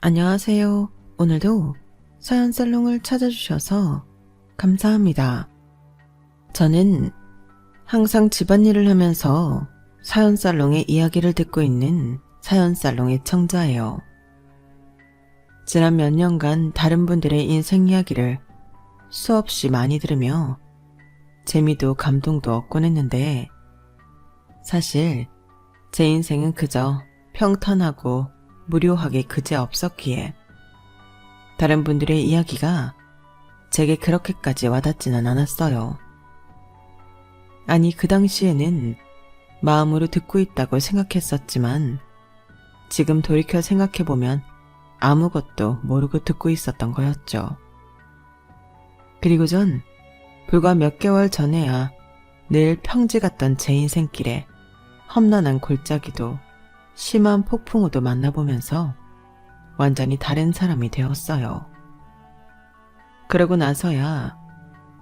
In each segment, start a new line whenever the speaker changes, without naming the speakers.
안녕하세요. 오늘도 사연살롱을 찾아주셔서 감사합니다. 저는 항상 집안일을 하면서 사연살롱의 이야기를 듣고 있는 사연살롱의 청자예요. 지난 몇 년간 다른 분들의 인생 이야기를 수없이 많이 들으며 재미도 감동도 얻곤 했는데 사실 제 인생은 그저 평탄하고 무료하게 그지없었기에 다른 분들의 이야기가 제게 그렇게까지 와닿지는 않았어요. 아니, 그 당시에는 마음으로 듣고 있다고 생각했었지만 지금 돌이켜 생각해보면 아무것도 모르고 듣고 있었던 거였죠. 그리고 전 불과 몇 개월 전에야 늘 평지 같던 제 인생길에 험난한 골짜기도 심한 폭풍우도 만나보면서 완전히 다른 사람이 되었어요. 그러고 나서야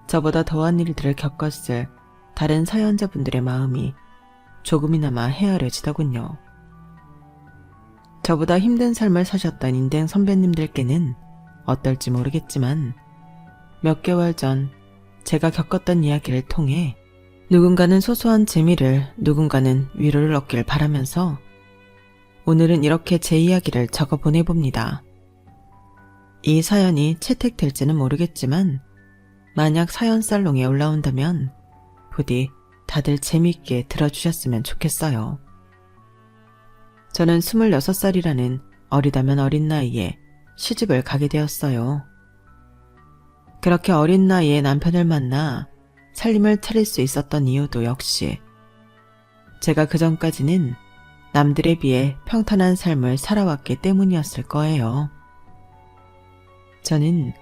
저보다 더한 일들을 겪었을 다른 사연자분들의 마음이 조금이나마 헤아려지더군요. 저보다 힘든 삶을 사셨던 인생 선배님들께는 어떨지 모르겠지만 몇 개월 전 제가 겪었던 이야기를 통해 누군가는 소소한 재미를, 누군가는 위로를 얻길 바라면서 오늘은 이렇게 제 이야기를 적어 보내봅니다. 이 사연이 채택될지는 모르겠지만 만약 사연살롱에 올라온다면 부디 다들 재밌게 들어주셨으면 좋겠어요. 저는 26살이라는 어리다면 어린 나이에 시집을 가게 되었어요. 그렇게 어린 나이에 남편을 만나 살림을 차릴 수 있었던 이유도 역시 제가 그전까지는 남들에 비해 평탄한 삶을 살아왔기 때문이었을 거예요. 저는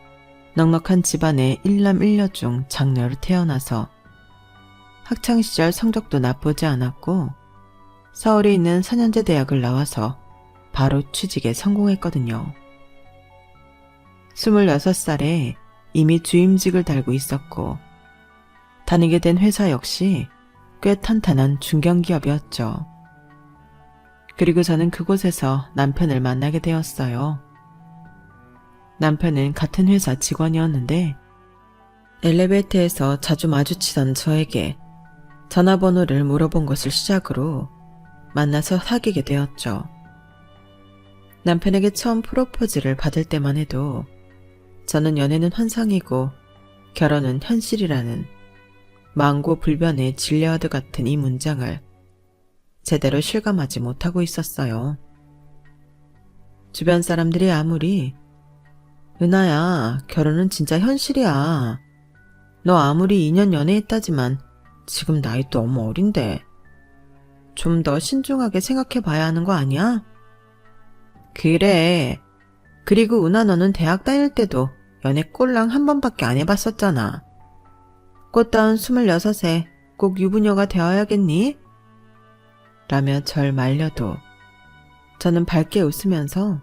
넉넉한 집안의 일남 일녀 중 장녀로 태어나서 학창시절 성적도 나쁘지 않았고 서울에 있는 4년제 대학을 나와서 바로 취직에 성공했거든요. 26살에 이미 주임직을 달고 있었고 다니게 된 회사 역시 꽤 탄탄한 중견기업이었죠. 그리고 저는 그곳에서 남편을 만나게 되었어요. 남편은 같은 회사 직원이었는데 엘리베이터에서 자주 마주치던 저에게 전화번호를 물어본 것을 시작으로 만나서 사귀게 되었죠. 남편에게 처음 프로포즈를 받을 때만 해도 저는 연애는 환상이고 결혼은 현실이라는 망고불변의 진리와도 같은 이 문장을 제대로 실감하지 못하고 있었어요. 주변 사람들이 아무리 은하야, 결혼은 진짜 현실이야. 너 아무리 2년 연애했다지만 지금 나이 너무 어린데 좀 더 신중하게 생각해봐야 하는 거 아니야? 그래. 그리고 은하 너는 대학 다닐 때도 연애 꼴랑 한 번밖에 안 해봤었잖아. 꽃다운 26에 꼭 유부녀가 되어야겠니? 라며 절 말려도 저는 밝게 웃으면서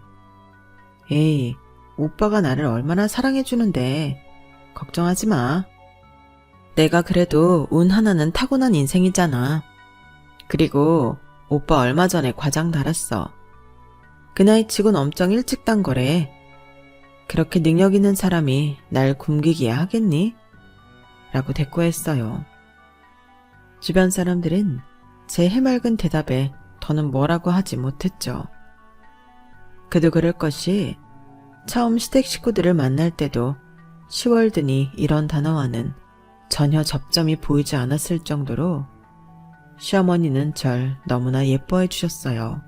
에이, 오빠가 나를 얼마나 사랑해주는데 걱정하지 마. 내가 그래도 운 하나는 타고난 인생이잖아. 그리고 오빠 얼마 전에 과장 달았어. 그 나이 치곤 엄청 일찍 단 거래. 그렇게 능력 있는 사람이 날 굶기기야 하겠니? 라고 대꾸했어요. 주변 사람들은 제 해맑은 대답에 더는 뭐라고 하지 못했죠. 그도 그럴 것이 처음 시댁 식구들을 만날 때도 시월드니 이런 단어와는 전혀 접점이 보이지 않았을 정도로 시어머니는 절 너무나 예뻐해 주셨어요.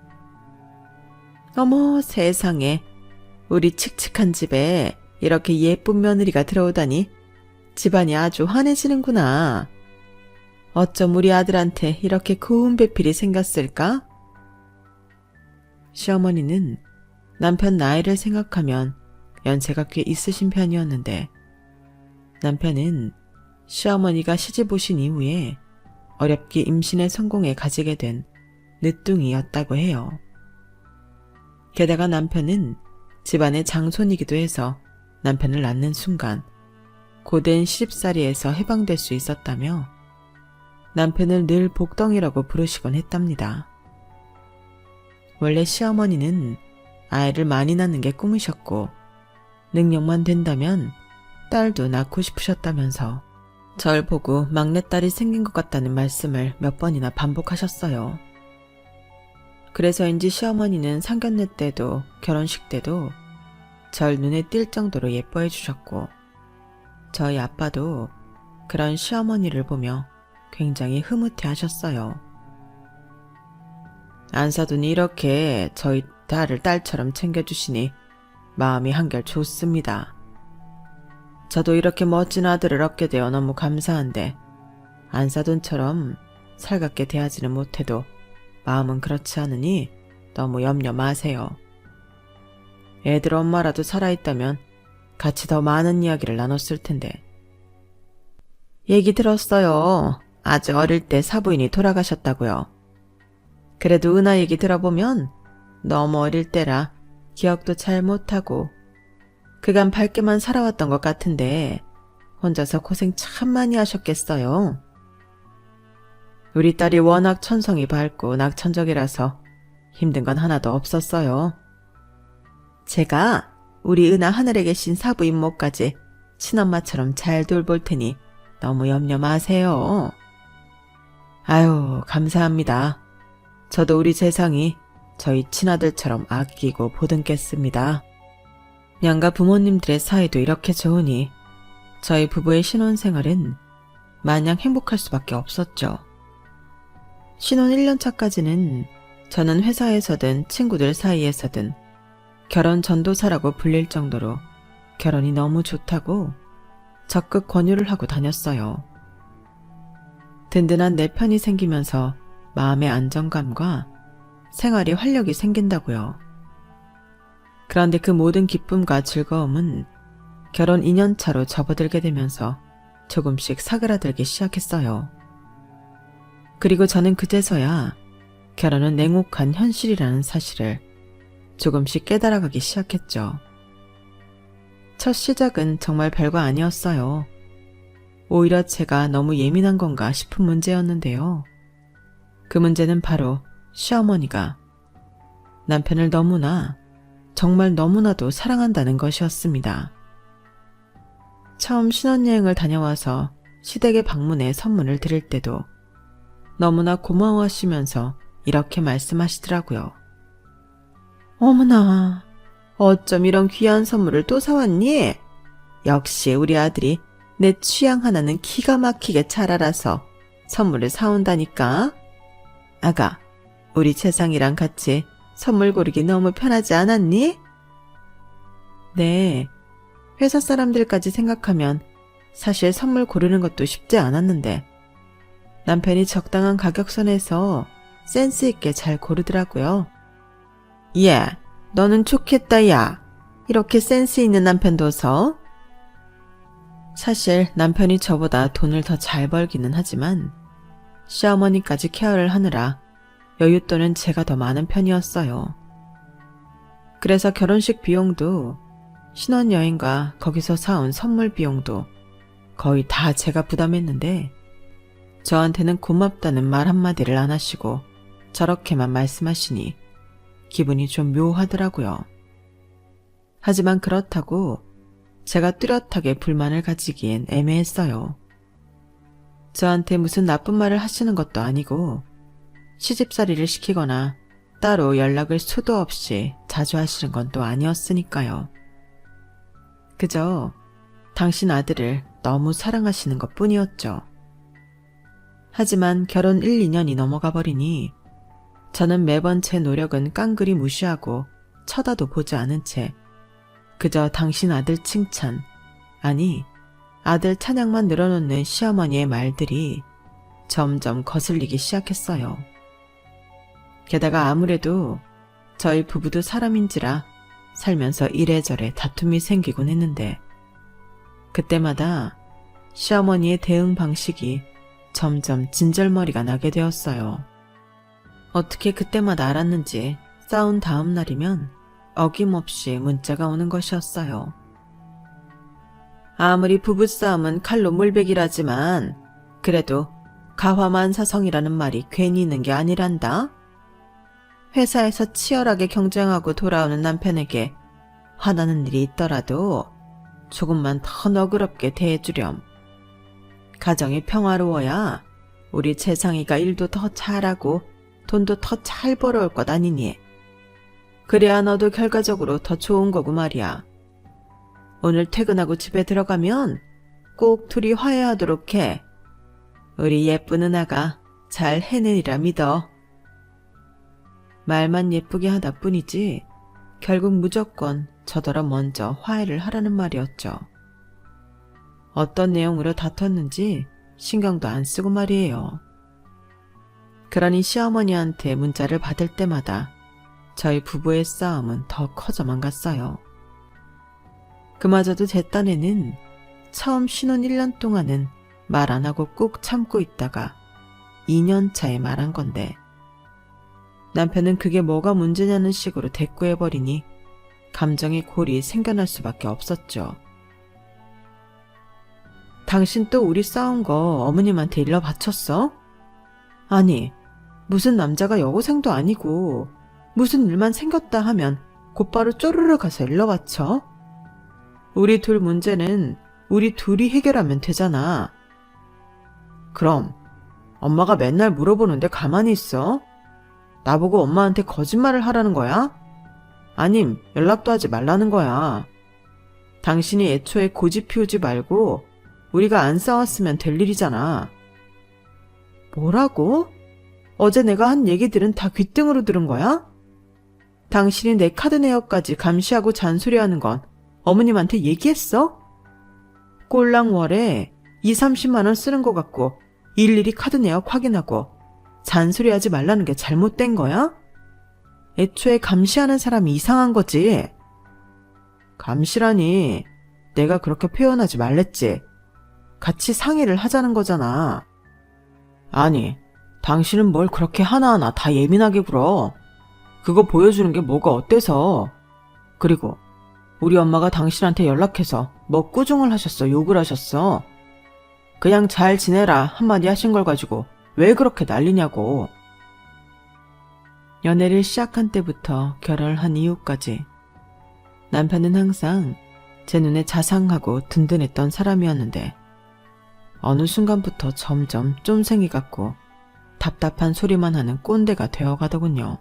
어머 세상에, 우리 칙칙한 집에 이렇게 예쁜 며느리가 들어오다니 집안이 아주 환해지는구나. 어쩜 우리 아들한테 이렇게 고운 배필이 생겼을까? 시어머니는 남편 나이를 생각하면 연세가 꽤 있으신 편이었는데 남편은 시어머니가 시집 오신 이후에 어렵게 임신의 성공에 가지게 된 늦둥이였다고 해요. 게다가 남편은 집안의 장손이기도 해서 남편을 낳는 순간 고된 시집살이에서 해방될 수 있었다며 남편을 늘 복덩이라고 부르시곤 했답니다. 원래 시어머니는 아이를 많이 낳는 게 꿈이셨고 능력만 된다면 딸도 낳고 싶으셨다면서 절 보고 막내딸이 생긴 것 같다는 말씀을 몇 번이나 반복하셨어요. 그래서인지 시어머니는 상견례 때도 결혼식 때도 절 눈에 띌 정도로 예뻐해 주셨고 저희 아빠도 그런 시어머니를 보며 굉장히 흐뭇해 하셨어요. 안사돈이 이렇게 저희 딸을 딸처럼 챙겨주시니 마음이 한결 좋습니다. 저도 이렇게 멋진 아들을 얻게 되어 너무 감사한데 안사돈처럼 살갑게 대하지는 못해도 마음은 그렇지 않으니 너무 염려 마세요. 애들 엄마라도 살아있다면 같이 더 많은 이야기를 나눴을 텐데. 얘기 들었어요. 아주 어릴 때 사부인이 돌아가셨다고요. 그래도 은하 얘기 들어보면 너무 어릴 때라 기억도 잘 못하고 그간 밝게만 살아왔던 것 같은데 혼자서 고생 참 많이 하셨겠어요. 우리 딸이 워낙 천성이 밝고 낙천적이라서 힘든 건 하나도 없었어요. 제가 우리 은하 하늘에 계신 사부 임모까지 친엄마처럼 잘 돌볼 테니 너무 염려 마세요. 아유, 감사합니다. 저도 우리 재상이 저희 친아들처럼 아끼고 보듬겠습니다. 양가 부모님들의 사이도 이렇게 좋으니 저희 부부의 신혼생활은 마냥 행복할 수밖에 없었죠. 신혼 1년차까지는 저는 회사에서든 친구들 사이에서든 결혼 전도사라고 불릴 정도로 결혼이 너무 좋다고 적극 권유를 하고 다녔어요. 든든한 내 편이 생기면서 마음의 안정감과 생활이 활력이 생긴다고요. 그런데 그 모든 기쁨과 즐거움은 결혼 2년차로 접어들게 되면서 조금씩 사그라들기 시작했어요. 그리고 저는 그제서야 결혼은 냉혹한 현실이라는 사실을 조금씩 깨달아가기 시작했죠. 첫 시작은 정말 별거 아니었어요. 오히려 제가 너무 예민한 건가 싶은 문제였는데요. 그 문제는 바로 시어머니가 남편을 너무나 정말 너무나도 사랑한다는 것이었습니다. 처음 신혼여행을 다녀와서 시댁에 방문해 선물을 드릴 때도 너무나 고마워하시면서 이렇게 말씀하시더라고요. 어머나, 어쩜 이런 귀한 선물을 또 사왔니? 역시 우리 아들이 내 취향 하나는 기가 막히게 잘 알아서 선물을 사온다니까. 아가, 우리 재상이랑 같이 선물 고르기 너무 편하지 않았니? 네, 회사 사람들까지 생각하면 사실 선물 고르는 것도 쉽지 않았는데 남편이 적당한 가격선에서 센스 있게 잘 고르더라고요. 예, 너는 좋겠다 야. 이렇게 센스 있는 남편 둬서. 사실 남편이 저보다 돈을 더 잘 벌기는 하지만 시어머니까지 케어를 하느라 여윳돈은 제가 더 많은 편이었어요. 그래서 결혼식 비용도 신혼여행과 거기서 사온 선물 비용도 거의 다 제가 부담했는데 저한테는 고맙다는 말 한마디를 안 하시고 저렇게만 말씀하시니 기분이 좀 묘하더라고요. 하지만 그렇다고 제가 뚜렷하게 불만을 가지기엔 애매했어요. 저한테 무슨 나쁜 말을 하시는 것도 아니고 시집살이를 시키거나 따로 연락을 수도 없이 자주 하시는 건 또 아니었으니까요. 그저 당신 아들을 너무 사랑하시는 것 뿐이었죠. 하지만 결혼 1, 2년이 넘어가 버리니 저는 매번 제 노력은 깡그리 무시하고 쳐다도 보지 않은 채 그저 당신 아들 칭찬, 아니 아들 찬양만 늘어놓는 시어머니의 말들이 점점 거슬리기 시작했어요. 게다가 아무래도 저희 부부도 사람인지라 살면서 이래저래 다툼이 생기곤 했는데 그때마다 시어머니의 대응 방식이 점점 진절머리가 나게 되었어요. 어떻게 그때마다 알았는지 싸운 다음 날이면 어김없이 문자가 오는 것이었어요. 아무리 부부싸움은 칼로 물베기라지만 그래도 가화만사성이라는 말이 괜히 있는 게 아니란다. 회사에서 치열하게 경쟁하고 돌아오는 남편에게 화나는 일이 있더라도 조금만 더 너그럽게 대해주렴. 가정이 평화로워야 우리 재상이가 일도 더 잘하고 돈도 더 잘 벌어올 것 아니니. 그래야 너도 결과적으로 더 좋은 거고 말이야. 오늘 퇴근하고 집에 들어가면 꼭 둘이 화해하도록 해. 우리 예쁜 은하가 잘 해내리라 믿어. 말만 예쁘게 하다 뿐이지 결국 무조건 저더러 먼저 화해를 하라는 말이었죠. 어떤 내용으로 다퉜는지 신경도 안 쓰고 말이에요. 그러니 시어머니한테 문자를 받을 때마다 저희 부부의 싸움은 더 커져만 갔어요. 그마저도 제 딴에는 처음 신혼 1년 동안은 말 안 하고 꾹 참고 있다가 2년 차에 말한 건데 남편은 그게 뭐가 문제냐는 식으로 대꾸해버리니 감정의 골이 생겨날 수밖에 없었죠. 당신 또 우리 싸운 거 어머님한테 일러 바쳤어? 아니, 무슨 남자가 여고생도 아니고 무슨 일만 생겼다 하면 곧바로 쪼르르 가서 일러 바쳐? 우리 둘 문제는 우리 둘이 해결하면 되잖아. 그럼 엄마가 맨날 물어보는데 가만히 있어? 나보고 엄마한테 거짓말을 하라는 거야? 아님 연락도 하지 말라는 거야. 당신이 애초에 고집 피우지 말고 우리가 안 싸웠으면 될 일이잖아. 뭐라고? 어제 내가 한 얘기들은 다 귓등으로 들은 거야? 당신이 내 카드 내역까지 감시하고 잔소리하는 건 어머님한테 얘기했어? 꼴랑 월에 20-30만 원 쓰는 거 갖고 일일이 카드 내역 확인하고 잔소리하지 말라는 게 잘못된 거야? 애초에 감시하는 사람이 이상한 거지. 감시라니, 내가 그렇게 표현하지 말랬지. 같이 상의를 하자는 거잖아. 아니, 당신은 뭘 그렇게 하나하나 다 예민하게 굴어. 그거 보여주는 게 뭐가 어때서. 그리고 우리 엄마가 당신한테 연락해서 뭐 꾸중을 하셨어, 욕을 하셨어. 그냥 잘 지내라 한마디 하신 걸 가지고 왜 그렇게 난리냐고. 연애를 시작한 때부터 결혼한 이후까지 남편은 항상 제 눈에 자상하고 든든했던 사람이었는데 어느 순간부터 점점 쫌생이 같고 답답한 소리만 하는 꼰대가 되어가더군요.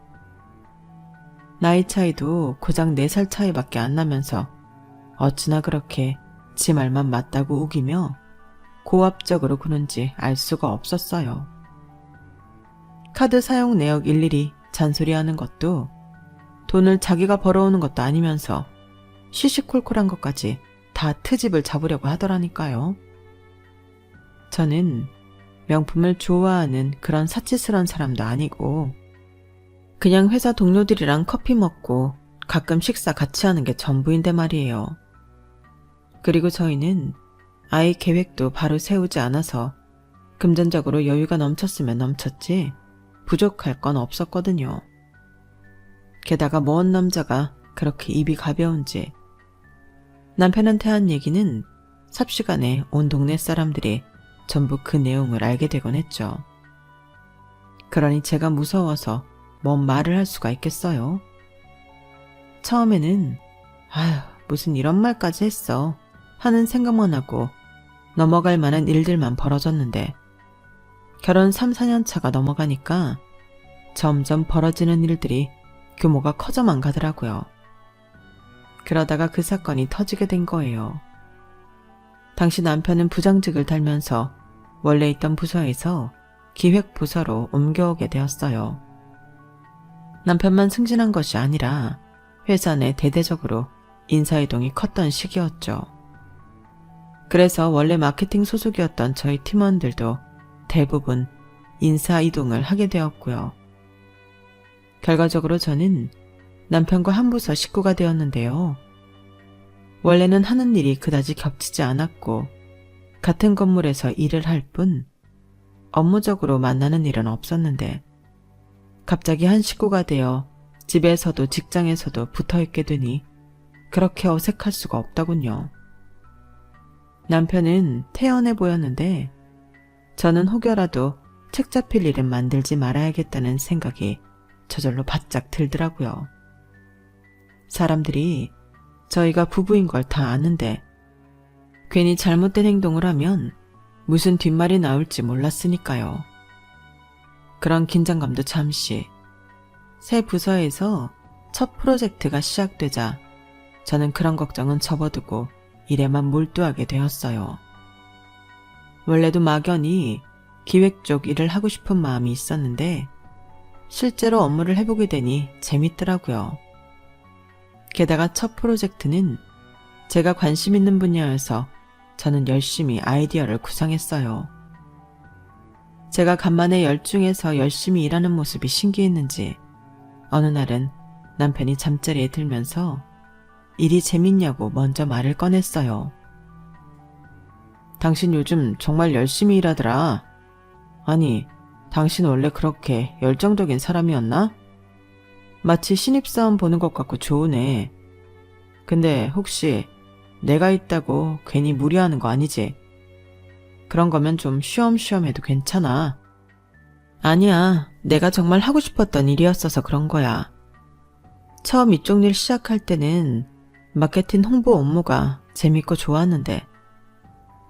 나이 차이도 고작 4살 차이밖에 안 나면서 어찌나 그렇게 지 말만 맞다고 우기며 고압적으로 구는지 알 수가 없었어요. 카드 사용 내역 일일이 잔소리하는 것도 돈을 자기가 벌어오는 것도 아니면서 시시콜콜한 것까지 다 트집을 잡으려고 하더라니까요. 저는 명품을 좋아하는 그런 사치스러운 사람도 아니고 그냥 회사 동료들이랑 커피 먹고 가끔 식사 같이 하는 게 전부인데 말이에요. 그리고 저희는 아이 계획도 바로 세우지 않아서 금전적으로 여유가 넘쳤으면 넘쳤지 부족할 건 없었거든요. 게다가 먼 남자가 그렇게 입이 가벼운지 남편한테 한 얘기는 삽시간에 온 동네 사람들이 전부 그 내용을 알게 되곤 했죠. 그러니 제가 무서워서 뭔 말을 할 수가 있겠어요. 처음에는 아휴 무슨 이런 말까지 했어 하는 생각만 하고 넘어갈 만한 일들만 벌어졌는데 결혼 3-4년 차가 넘어가니까 점점 벌어지는 일들이 규모가 커져만 가더라고요. 그러다가 그 사건이 터지게 된 거예요. 당시 남편은 부장직을 달면서 원래 있던 부서에서 기획부서로 옮겨오게 되었어요. 남편만 승진한 것이 아니라 회사 내 대대적으로 인사이동이 컸던 시기였죠. 그래서 원래 마케팅 소속이었던 저희 팀원들도 대부분 인사이동을 하게 되었고요. 결과적으로 저는 남편과 한 부서 식구가 되었는데요. 원래는 하는 일이 그다지 겹치지 않았고 같은 건물에서 일을 할 뿐 업무적으로 만나는 일은 없었는데 갑자기 한 식구가 되어 집에서도 직장에서도 붙어있게 되니 그렇게 어색할 수가 없더군요. 남편은 태연해 보였는데 저는 혹여라도 책 잡힐 일은 만들지 말아야겠다는 생각이 저절로 바짝 들더라고요. 사람들이 저희가 부부인 걸 다 아는데 괜히 잘못된 행동을 하면 무슨 뒷말이 나올지 몰랐으니까요. 그런 긴장감도 잠시. 새 부서에서 첫 프로젝트가 시작되자 저는 그런 걱정은 접어두고 일에만 몰두하게 되었어요. 원래도 막연히 기획 쪽 일을 하고 싶은 마음이 있었는데 실제로 업무를 해보게 되니 재밌더라고요. 게다가 첫 프로젝트는 제가 관심 있는 분야여서 저는 열심히 아이디어를 구상했어요. 제가 간만에 열중해서 열심히 일하는 모습이 신기했는지 어느 날은 남편이 잠자리에 들면서 일이 재밌냐고 먼저 말을 꺼냈어요. 당신 요즘 정말 열심히 일하더라. 아니, 당신 원래 그렇게 열정적인 사람이었나? 마치 신입사원 보는 것 같고 좋으네. 근데 혹시 내가 있다고 괜히 무리하는 거 아니지? 그런 거면 좀 쉬엄쉬엄 해도 괜찮아. 아니야, 내가 정말 하고 싶었던 일이었어서 그런 거야. 처음 이쪽 일 시작할 때는 마케팅 홍보 업무가 재밌고 좋았는데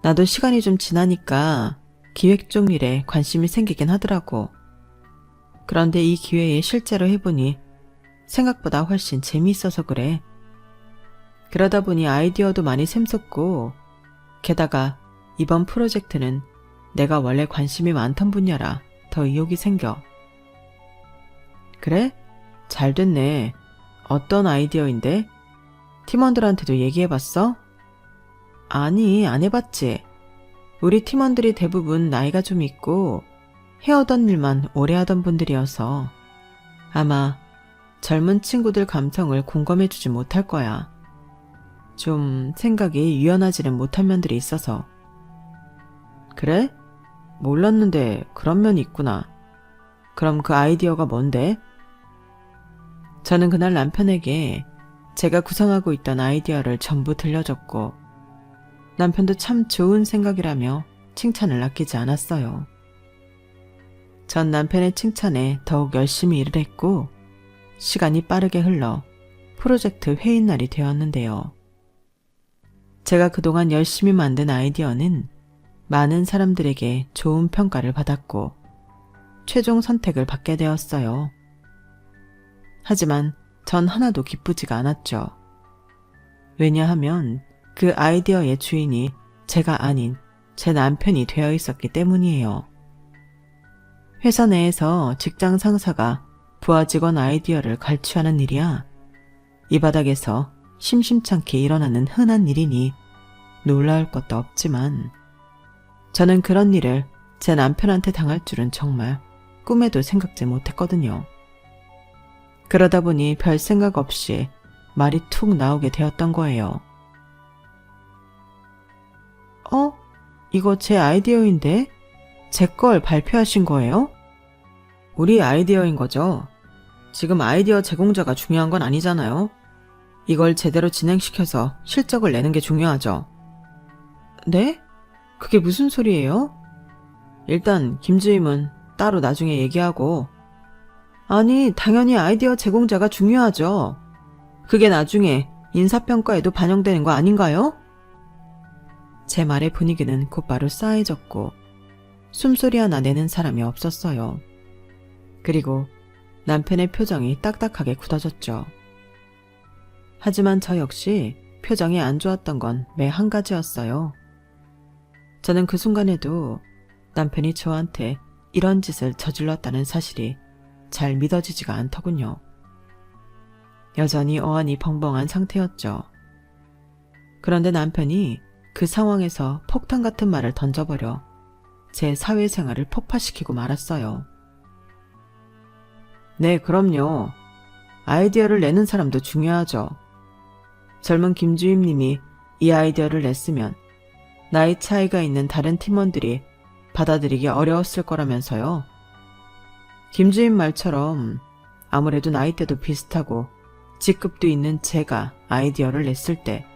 나도 시간이 좀 지나니까 기획 쪽 일에 관심이 생기긴 하더라고. 그런데 이 기회에 실제로 해보니 생각보다 훨씬 재미있어서 그래. 그러다 보니 아이디어도 많이 샘솟고 게다가 이번 프로젝트는 내가 원래 관심이 많던 분야라 더 의욕이 생겨. 그래? 잘 됐네. 어떤 아이디어인데? 팀원들한테도 얘기해봤어? 아니, 안 해봤지. 우리 팀원들이 대부분 나이가 좀 있고 해오던 일만 오래 하던 분들이어서 아마 젊은 친구들 감성을 공감해주지 못할 거야. 좀 생각이 유연하지는 못한 면들이 있어서. 그래? 몰랐는데 그런 면이 있구나. 그럼 그 아이디어가 뭔데? 저는 그날 남편에게 제가 구상하고 있던 아이디어를 전부 들려줬고 남편도 참 좋은 생각이라며 칭찬을 아끼지 않았어요. 전 남편의 칭찬에 더욱 열심히 일을 했고 시간이 빠르게 흘러 프로젝트 회의 날이 되었는데요. 제가 그동안 열심히 만든 아이디어는 많은 사람들에게 좋은 평가를 받았고 최종 선택을 받게 되었어요. 하지만 전 하나도 기쁘지가 않았죠. 왜냐하면 그 아이디어의 주인이 제가 아닌 제 남편이 되어 있었기 때문이에요. 회사 내에서 직장 상사가 부하 직원 아이디어를 갈취하는 일이야 이 바닥에서 심심찮게 일어나는 흔한 일이니 놀라울 것도 없지만 저는 그런 일을 제 남편한테 당할 줄은 정말 꿈에도 생각지 못했거든요. 그러다 보니 별 생각 없이 말이 툭 나오게 되었던 거예요. 이거 제 아이디어인데? 제 걸 발표하신 거예요? 우리 아이디어인 거죠. 지금 아이디어 제공자가 중요한 건 아니잖아요. 이걸 제대로 진행시켜서 실적을 내는 게 중요하죠. 네? 그게 무슨 소리예요? 일단 김주임은 따로 나중에 얘기하고. 아니, 당연히 아이디어 제공자가 중요하죠. 그게 나중에 인사평가에도 반영되는 거 아닌가요? 제 말의 분위기는 곧바로 싸해졌고 숨소리 하나 내는 사람이 없었어요. 그리고 남편의 표정이 딱딱하게 굳어졌죠. 하지만 저 역시 표정이 안 좋았던 건 매 한 가지였어요. 저는 그 순간에도 남편이 저한테 이런 짓을 저질렀다는 사실이 잘 믿어지지가 않더군요. 여전히 어안이 벙벙한 상태였죠. 그런데 남편이 그 상황에서 폭탄 같은 말을 던져버려 제 사회생활을 폭파시키고 말았어요. 네, 그럼요. 아이디어를 내는 사람도 중요하죠. 젊은 김주임님이 이 아이디어를 냈으면 나이 차이가 있는 다른 팀원들이 받아들이기 어려웠을 거라면서요. 김주임 말처럼 아무래도 나이대도 비슷하고 직급도 있는 제가 아이디어를 냈을 때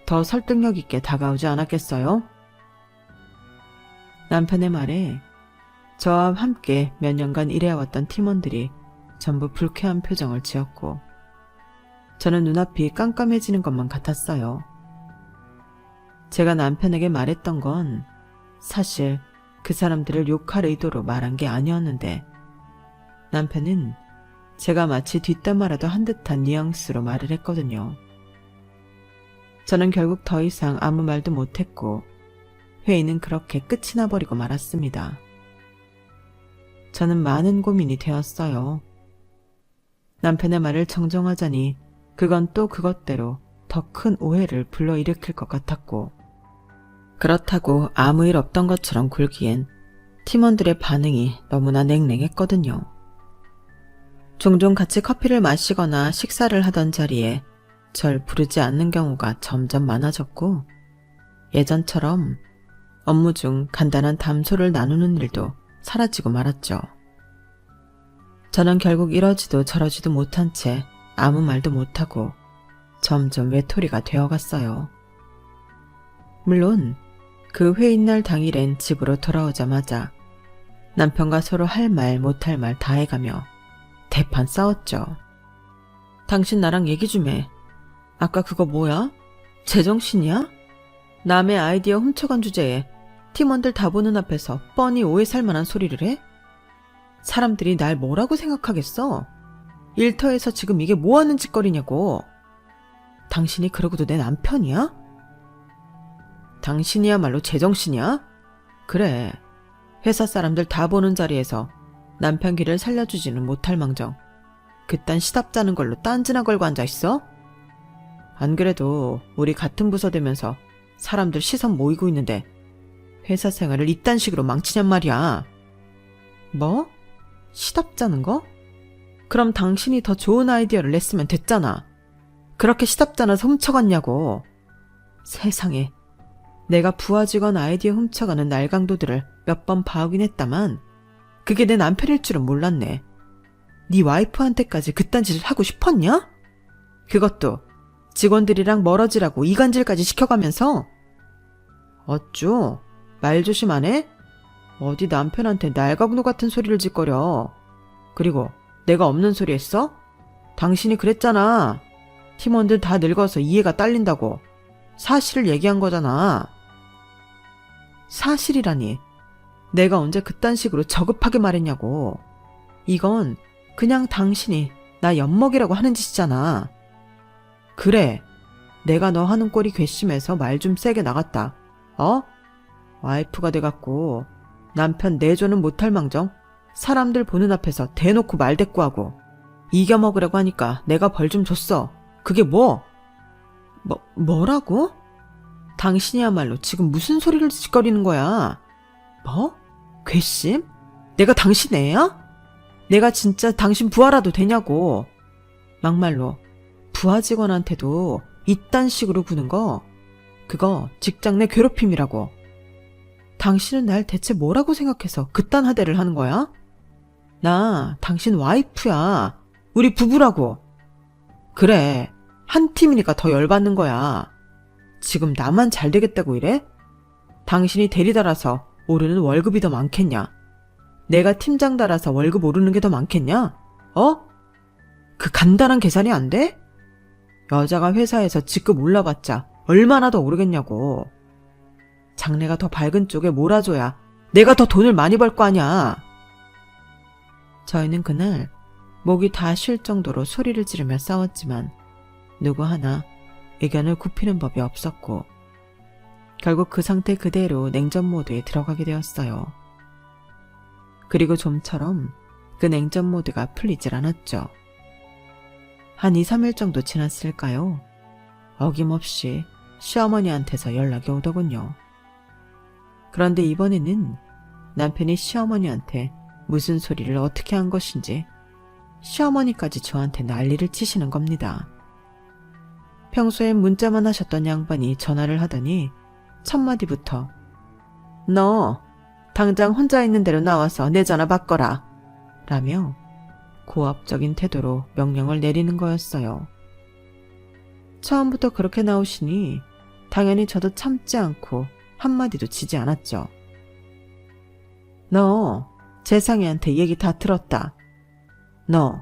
더 설득력 있게 다가오지 않았겠어요? 남편의 말에 저와 함께 몇 년간 일해왔던 팀원들이 전부 불쾌한 표정을 지었고 저는 눈앞이 깜깜해지는 것만 같았어요. 제가 남편에게 말했던 건 사실 그 사람들을 욕할 의도로 말한 게 아니었는데 남편은 제가 마치 뒷담화라도 한 듯한 뉘앙스로 말을 했거든요. 저는 결국 더 이상 아무 말도 못했고 회의는 그렇게 끝이 나버리고 말았습니다. 저는 많은 고민이 되었어요. 남편의 말을 정정하자니 그건 또 그것대로 더 큰 오해를 불러일으킬 것 같았고 그렇다고 아무 일 없던 것처럼 굴기엔 팀원들의 반응이 너무나 냉랭했거든요. 종종 같이 커피를 마시거나 식사를 하던 자리에 절 부르지 않는 경우가 점점 많아졌고 예전처럼 업무 중 간단한 담소를 나누는 일도 사라지고 말았죠. 저는 결국 이러지도 저러지도 못한 채 아무 말도 못하고 점점 외톨이가 되어갔어요. 물론 그 회의날 당일엔 집으로 돌아오자마자 남편과 서로 할 말 못할 말 다 해가며 대판 싸웠죠. 당신 나랑 얘기 좀 해. 아까 그거 뭐야? 제정신이야? 남의 아이디어 훔쳐간 주제에 팀원들 다 보는 앞에서 뻔히 오해 살 만한 소리를 해? 사람들이 날 뭐라고 생각하겠어? 일터에서 지금 이게 뭐 하는 짓거리냐고. 당신이 그러고도 내 남편이야? 당신이야말로 제정신이야? 그래. 회사 사람들 다 보는 자리에서 남편 길을 살려주지는 못할 망정 그딴 시답잖은 걸로 딴지나 걸고 앉아있어? 안 그래도 우리 같은 부서 되면서 사람들 시선 모이고 있는데 회사 생활을 이딴 식으로 망치냔 말이야. 뭐? 시답잖은 거? 그럼 당신이 더 좋은 아이디어를 냈으면 됐잖아. 그렇게 시답잖아서 훔쳐갔냐고. 세상에. 내가 부하 직원 아이디어 훔쳐가는 날강도들을 몇 번 봐오긴 했다만 그게 내 남편일 줄은 몰랐네. 네 와이프한테까지 그딴 짓을 하고 싶었냐? 그것도 직원들이랑 멀어지라고 이간질까지 시켜가면서. 어쭈? 말 조심 안 해? 어디 남편한테 날강도 같은 소리를 짓거려. 그리고 내가 없는 소리 했어? 당신이 그랬잖아. 팀원들 다 늙어서 이해가 딸린다고. 사실을 얘기한 거잖아. 사실이라니. 내가 언제 그딴 식으로 저급하게 말했냐고. 이건 그냥 당신이 나 엿먹이라고 하는 짓이잖아. 그래. 내가 너 하는 꼴이 괘씸해서 말 좀 세게 나갔다. 어? 와이프가 돼갖고 남편 내조는 못할 망정 사람들 보는 앞에서 대놓고 말대꾸하고 이겨먹으라고 하니까 내가 벌 좀 줬어. 그게 뭐? 뭐라고? 당신이야말로 지금 무슨 소리를 짓거리는 거야? 뭐? 괘씸? 내가 당신 애야? 내가 진짜 당신 부하라도 되냐고. 막말로 부하 직원한테도 이딴 식으로 구는 거 그거 직장 내 괴롭힘이라고. 당신은 날 대체 뭐라고 생각해서 그딴 하대를 하는 거야? 나 당신 와이프야. 우리 부부라고. 그래. 한 팀이니까 더 열받는 거야. 지금 나만 잘 되겠다고 이래? 당신이 대리 달아서 오르는 월급이 더 많겠냐? 내가 팀장 달아서 월급 오르는 게 더 많겠냐? 어? 그 간단한 계산이 안 돼? 여자가 회사에서 직급 올라봤자 얼마나 더 오르겠냐고. 장래가 더 밝은 쪽에 몰아줘야 내가 더 돈을 많이 벌 거 아냐. 저희는 그날 목이 다 쉴 정도로 소리를 지르며 싸웠지만 누구 하나 의견을 굽히는 법이 없었고 결국 그 상태 그대로 냉전 모드에 들어가게 되었어요. 그리고 좀처럼 그 냉전 모드가 풀리질 않았죠. 한 2, 3일 정도 지났을까요? 어김없이 시어머니한테서 연락이 오더군요. 그런데 이번에는 남편이 시어머니한테 무슨 소리를 어떻게 한 것인지 시어머니까지 저한테 난리를 치시는 겁니다. 평소엔 문자만 하셨던 양반이 전화를 하더니 첫 마디부터 너 당장 혼자 있는 대로 나와서 내 전화 바꿔라 라며 고압적인 태도로 명령을 내리는 거였어요. 처음부터 그렇게 나오시니 당연히 저도 참지 않고 한마디도 지지 않았죠. 너 재상이한테 얘기 다 들었다. 너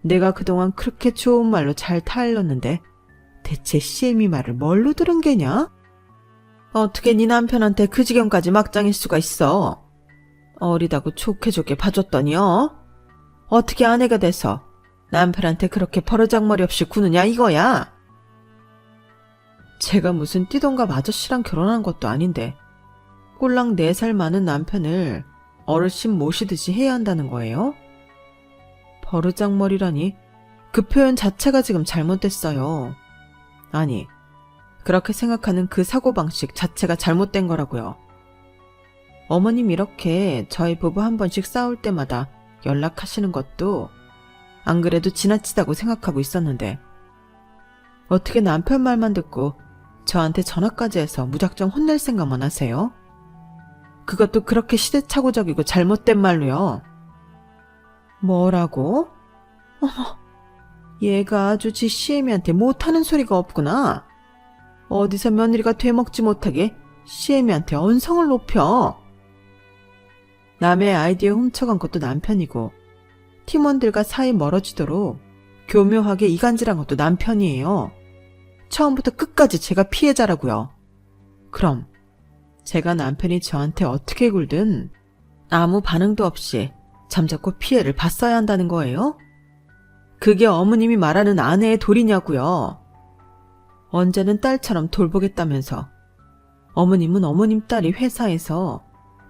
내가 그동안 그렇게 좋은 말로 잘 타일렀는데 대체 CM이 말을 뭘로 들은 게냐? 어떻게 네 남편한테 그 지경까지 막장일 수가 있어? 어리다고 좋게 좋게 봐줬더니요? 어떻게 아내가 돼서 남편한테 그렇게 버르장머리 없이 구느냐 이거야? 제가 무슨 띠동갑 아저씨랑 결혼한 것도 아닌데 꼴랑 4살 많은 남편을 어르신 모시듯이 해야 한다는 거예요? 버르장머리라니 그 표현 자체가 지금 잘못됐어요. 아니, 그렇게 생각하는 그 사고방식 자체가 잘못된 거라고요. 어머님 이렇게 저희 부부 한 번씩 싸울 때마다 연락하시는 것도 안 그래도 지나치다고 생각하고 있었는데 어떻게 남편 말만 듣고 저한테 전화까지 해서 무작정 혼낼 생각만 하세요? 그것도 그렇게 시대착오적이고 잘못된 말로요. 뭐라고? 어머, 얘가 아주 지 CM이한테 못하는 소리가 없구나. 어디서 며느리가 되먹지 못하게 CM이한테 언성을 높여. 남의 아이디어 훔쳐간 것도 남편이고 팀원들과 사이 멀어지도록 교묘하게 이간질한 것도 남편이에요. 처음부터 끝까지 제가 피해자라고요. 그럼 제가 남편이 저한테 어떻게 굴든 아무 반응도 없이 잠자코 피해를 봤어야 한다는 거예요? 그게 어머님이 말하는 아내의 도리냐고요. 언제는 딸처럼 돌보겠다면서 어머님은 어머님 딸이 회사에서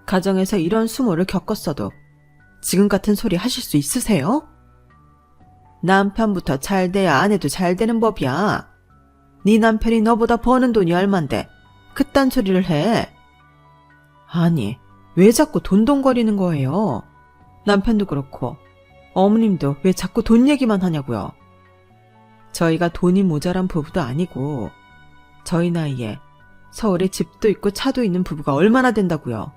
가정에서 이런 수모를 겪었어도 지금 같은 소리 하실 수 있으세요? 남편부터 잘 돼야 아내도 잘 되는 법이야. 네 남편이 너보다 버는 돈이 얼만데 그딴 소리를 해. 아니, 왜 자꾸 돈돈거리는 거예요? 남편도 그렇고 어머님도 왜 자꾸 돈 얘기만 하냐고요. 저희가 돈이 모자란 부부도 아니고 저희 나이에 서울에 집도 있고 차도 있는 부부가 얼마나 된다고요.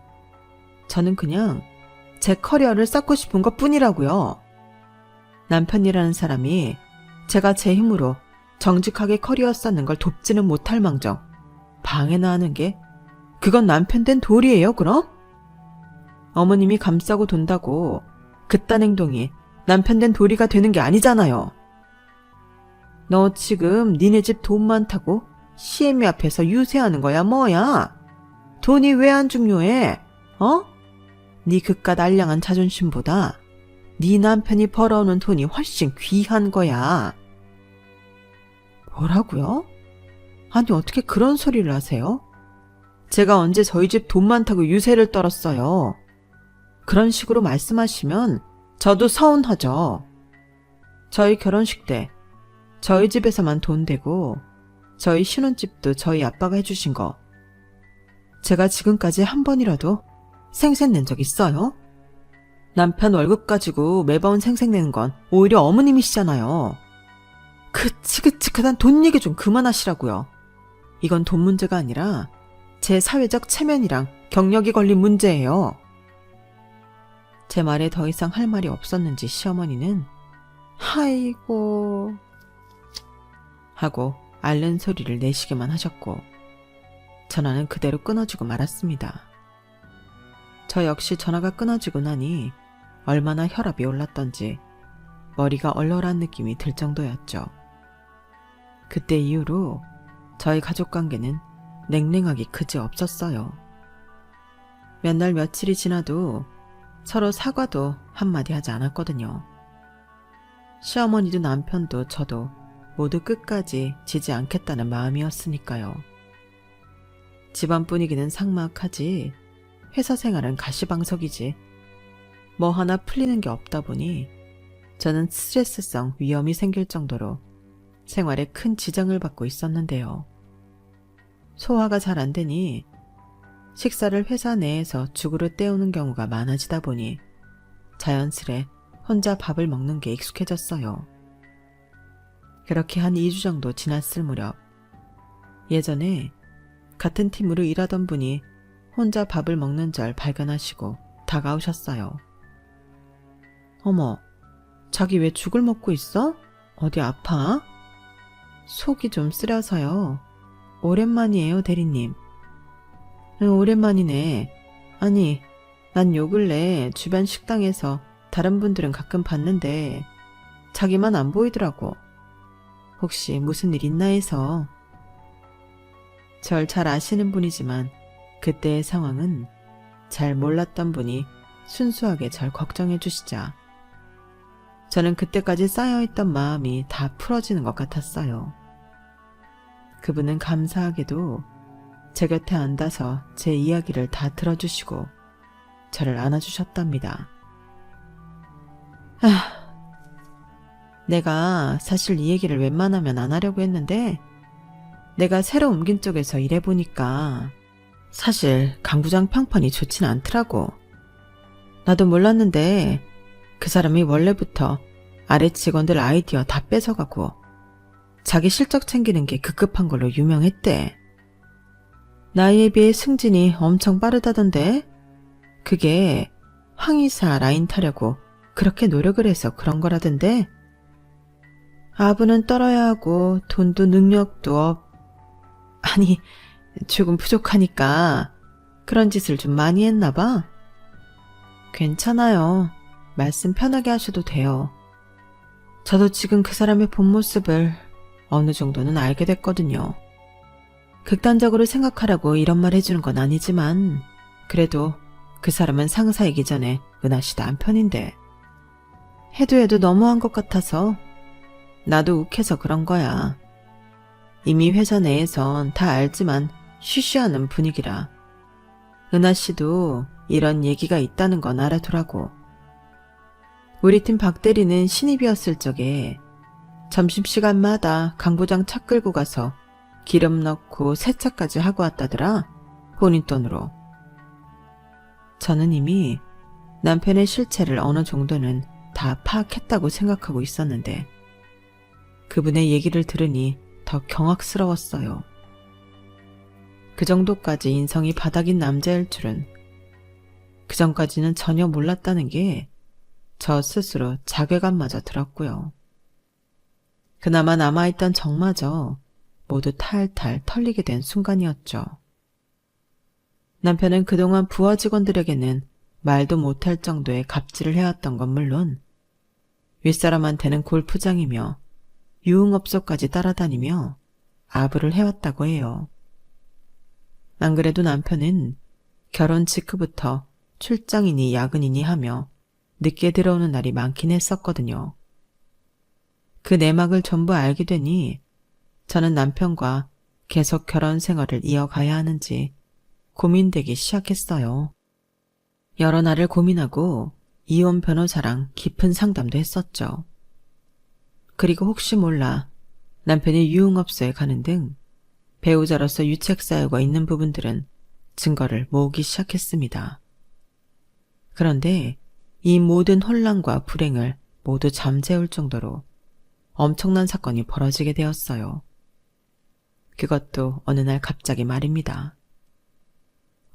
저는 그냥 제 커리어를 쌓고 싶은 것 뿐이라고요. 남편이라는 사람이 제가 제 힘으로 정직하게 커리어 쌓는 걸 돕지는 못할 망정 방해나 하는 게 그건 남편 된 도리예요, 그럼? 어머님이 감싸고 돈다고 그딴 행동이 남편 된 도리가 되는 게 아니잖아요. 너 지금 니네 집 돈 많다고 CM이 앞에서 유세하는 거야 뭐야? 돈이 왜 안 중요해? 어? 네 그깟 알량한 자존심보다 네 남편이 벌어오는 돈이 훨씬 귀한 거야. 뭐라고요? 아니 어떻게 그런 소리를 하세요? 제가 언제 저희 집 돈 많다고 유세를 떨었어요. 그런 식으로 말씀하시면 저도 서운하죠. 저희 결혼식 때 저희 집에서만 돈 대고 저희 신혼집도 저희 아빠가 해주신 거 제가 지금까지 한 번이라도 생색낸 적 있어요? 남편 월급 가지고 매번 생색내는 건 오히려 어머님이시잖아요. 그 치긋치긋한 돈 얘기 좀 그만하시라고요. 이건 돈 문제가 아니라 제 사회적 체면이랑 경력이 걸린 문제예요. 제 말에 더 이상 할 말이 없었는지 시어머니는 아이고 하고 앓는 소리를 내시게만 하셨고 전화는 그대로 끊어지고 말았습니다. 저 역시 전화가 끊어지고 나니 얼마나 혈압이 올랐던지 머리가 얼얼한 느낌이 들 정도였죠. 그때 이후로 저희 가족관계는 냉랭하기 그지없었어요. 몇 날 며칠이 지나도 서로 사과도 한마디 하지 않았거든요. 시어머니도 남편도 저도 모두 끝까지 지지 않겠다는 마음이었으니까요. 집안 분위기는 삭막하지 회사 생활은 가시방석이지 뭐 하나 풀리는 게 없다 보니 저는 스트레스성 위험이 생길 정도로 생활에 큰 지장을 받고 있었는데요. 소화가 잘 안 되니 식사를 회사 내에서 죽으로 때우는 경우가 많아지다 보니 자연스레 혼자 밥을 먹는 게 익숙해졌어요. 그렇게 한 2주 정도 지났을 무렵 예전에 같은 팀으로 일하던 분이 혼자 밥을 먹는 절 발견하시고 다가오셨어요. 어머, 자기 왜 죽을 먹고 있어? 어디 아파? 속이 좀 쓰려서요. 오랜만이에요, 대리님. 오랜만이네. 아니, 난 요 근래 주변 식당에서 다른 분들은 가끔 봤는데 자기만 안 보이더라고. 혹시 무슨 일 있나 해서. 절 잘 아시는 분이지만 그때의 상황은 잘 몰랐던 분이 순수하게 절 걱정해 주시자 저는 그때까지 쌓여있던 마음이 다 풀어지는 것 같았어요. 그분은 감사하게도 제 곁에 앉아서 제 이야기를 다 들어주시고 저를 안아주셨답니다. 내가 사실 이 얘기를 웬만하면 안 하려고 했는데 내가 새로 옮긴 쪽에서 일해보니까 사실 강부장 평판이 좋진 않더라고. 나도 몰랐는데 그 사람이 원래부터 아래 직원들 아이디어 다 뺏어가고 자기 실적 챙기는 게 급급한 걸로 유명했대. 나이에 비해 승진이 엄청 빠르다던데 그게 황이사 라인 타려고 그렇게 노력을 해서 그런 거라던데. 아부는 떨어야 하고 돈도 능력도 아니 조금 부족하니까 그런 짓을 좀 많이 했나 봐. 괜찮아요. 말씀 편하게 하셔도 돼요. 저도 지금 그 사람의 본 모습을 어느 정도는 알게 됐거든요. 극단적으로 생각하라고 이런 말 해주는 건 아니지만 그래도 그 사람은 상사이기 전에 은하 씨 남편인데 해도 너무한 것 같아서 나도 욱해서 그런 거야. 이미 회사 내에선 다 알지만 쉬쉬하는 분위기라. 은하 씨도 이런 얘기가 있다는 건 알아두라고. 우리 팀 박 대리는 신입이었을 적에 점심시간마다 강 부장 차 끌고 가서 기름 넣고 세차까지 하고 왔다더라. 본인 돈으로. 저는 이미 남편의 실체를 어느 정도는 다 파악했다고 생각하고 있었는데 그분의 얘기를 들으니 더 경악스러웠어요. 그 정도까지 인성이 바닥인 남자일 줄은 그 전까지는 전혀 몰랐다는 게 저 스스로 자괴감마저 들었고요. 그나마 남아있던 정마저 모두 탈탈 털리게 된 순간이었죠. 남편은 그동안 부하 직원들에게는 말도 못할 정도의 갑질을 해왔던 건 물론 윗사람한테는 골프장이며 유흥업소까지 따라다니며 아부를 해왔다고 해요. 안 그래도 남편은 결혼 직후부터 출장이니 야근이니 하며 늦게 들어오는 날이 많긴 했었거든요. 그 내막을 전부 알게 되니 저는 남편과 계속 결혼 생활을 이어가야 하는지 고민되기 시작했어요. 여러 날을 고민하고 이혼 변호사랑 깊은 상담도 했었죠. 그리고 혹시 몰라 남편이 유흥업소에 가는 등 배우자로서 유책 사유가 있는 부분들은 증거를 모으기 시작했습니다. 그런데 이 모든 혼란과 불행을 모두 잠재울 정도로 엄청난 사건이 벌어지게 되었어요. 그것도 어느 날 갑자기 말입니다.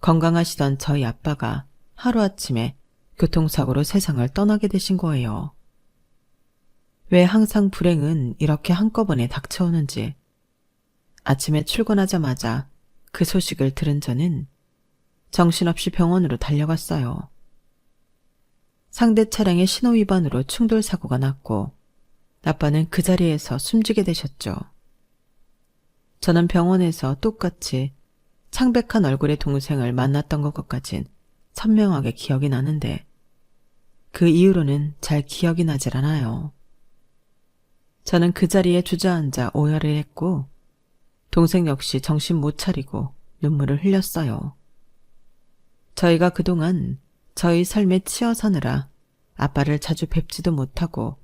건강하시던 저희 아빠가 하루아침에 교통사고로 세상을 떠나게 되신 거예요. 왜 항상 불행은 이렇게 한꺼번에 닥쳐오는지 아침에 출근하자마자 그 소식을 들은 저는 정신없이 병원으로 달려갔어요. 상대 차량의 신호위반으로 충돌사고가 났고 아빠는 그 자리에서 숨지게 되셨죠. 저는 병원에서 똑같이 창백한 얼굴의 동생을 만났던 것까진 선명하게 기억이 나는데 그 이후로는 잘 기억이 나질 않아요. 저는 그 자리에 주저앉아 오열을 했고 동생 역시 정신 못 차리고 눈물을 흘렸어요. 저희가 그동안 저희 삶에 치여 사느라 아빠를 자주 뵙지도 못하고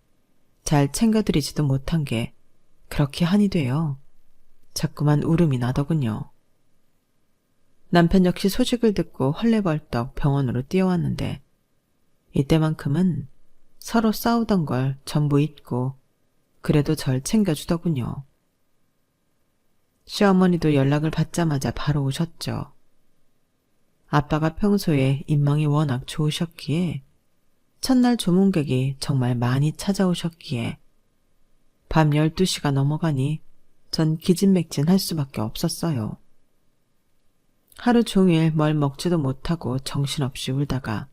잘 챙겨드리지도 못한 게 그렇게 한이 돼요. 자꾸만 울음이 나더군요. 남편 역시 소식을 듣고 헐레벌떡 병원으로 뛰어왔는데 이때만큼은 서로 싸우던 걸 전부 잊고 그래도 절 챙겨주더군요. 시어머니도 연락을 받자마자 바로 오셨죠. 아빠가 평소에 인망이 워낙 좋으셨기에 첫날 조문객이 정말 많이 찾아오셨기에 밤 12시가 넘어가니 전 기진맥진할 수밖에 없었어요. 하루 종일 뭘 먹지도 못하고 정신없이 울다가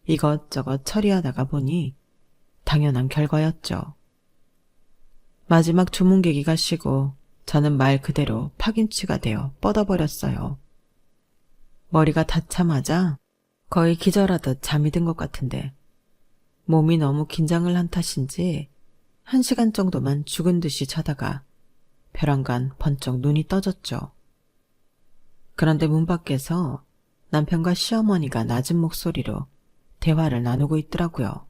이것저것 처리하다가 보니 당연한 결과였죠. 마지막 주문객이 쉬고 저는 말 그대로 파김치가 되어 뻗어버렸어요. 머리가 닿자마자 거의 기절하듯 잠이 든 것 같은데 몸이 너무 긴장을 한 탓인지 1시간 정도만 죽은 듯이 자다가 벼랑간 번쩍 눈이 떠졌죠. 그런데 문 밖에서 남편과 시어머니가 낮은 목소리로 대화를 나누고 있더라고요.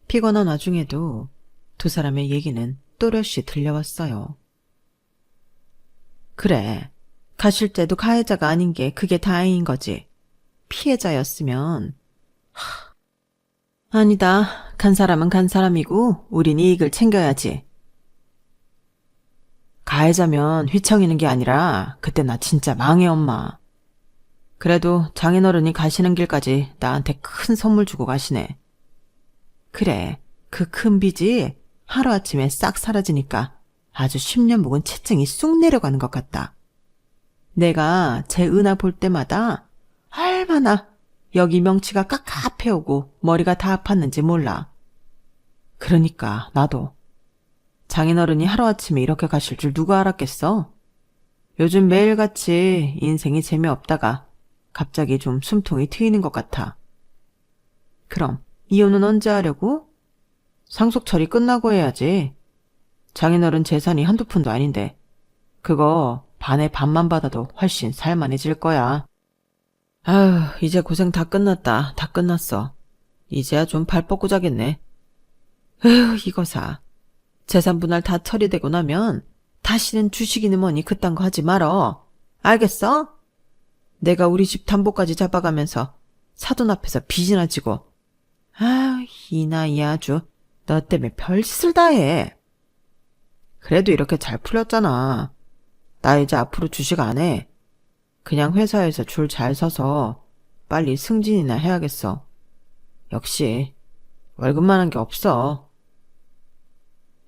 피곤한 와중에도 두 사람의 얘기는 또렷이 들려왔어요. 그래, 가실 때도 가해자가 아닌 게 그게 다행인 거지. 피해자였으면... 아니다. 간 사람은 간 사람이고 우린 이익을 챙겨야지. 가해자면 휘청이는 게 아니라 그때 나 진짜 망해 엄마. 그래도 장인어른이 가시는 길까지 나한테 큰 선물 주고 가시네. 그래, 그 큰 빚이 하루아침에 싹 사라지니까 아주 10년 묵은 채증이 쑥 내려가는 것 같다. 내가 제 은하 볼 때마다 얼마나 여기 명치가 깝깝해오고 머리가 다 아팠는지 몰라. 그러니까 나도 장인어른이 하루아침에 이렇게 가실 줄 누가 알았겠어? 요즘 매일같이 인생이 재미없다가 갑자기 좀 숨통이 트이는 것 같아. 그럼 이혼은 언제 하려고? 상속 처리 끝나고 해야지. 장인어른 재산이 한두 푼도 아닌데 그거 반에 반만 받아도 훨씬 살만해질 거야. 아휴, 이제 고생 다 끝났다. 다 끝났어. 이제야 좀 발 뻗고 자겠네. 에휴, 이거 사. 재산 분할 다 처리되고 나면 다시는 주식이니 뭐니 그딴 거 하지 말어. 알겠어? 내가 우리 집 담보까지 잡아가면서 사돈 앞에서 빚이나 지고. 아휴, 이 나이에 아주 너 때문에 별짓을 다 해. 그래도 이렇게 잘 풀렸잖아. 나 이제 앞으로 주식 안 해. 그냥 회사에서 줄 잘 서서 빨리 승진이나 해야겠어. 역시 월급만 한 게 없어.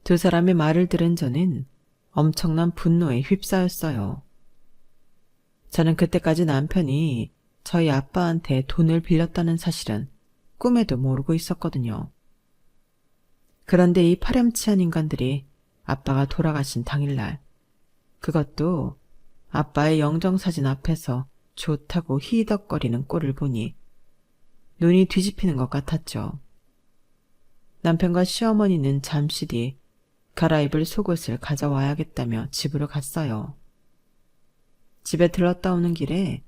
두 사람의 말을 들은 저는 엄청난 분노에 휩싸였어요. 저는 그때까지 남편이 저희 아빠한테 돈을 빌렸다는 사실은 꿈에도 모르고 있었거든요. 그런데 이 파렴치한 인간들이 아빠가 돌아가신 당일날, 그것도 아빠의 영정사진 앞에서 좋다고 히덕거리는 꼴을 보니 눈이 뒤집히는 것 같았죠. 남편과 시어머니는 잠시 뒤 갈아입을 속옷을 가져와야겠다며 집으로 갔어요. 집에 들렀다 오는 길에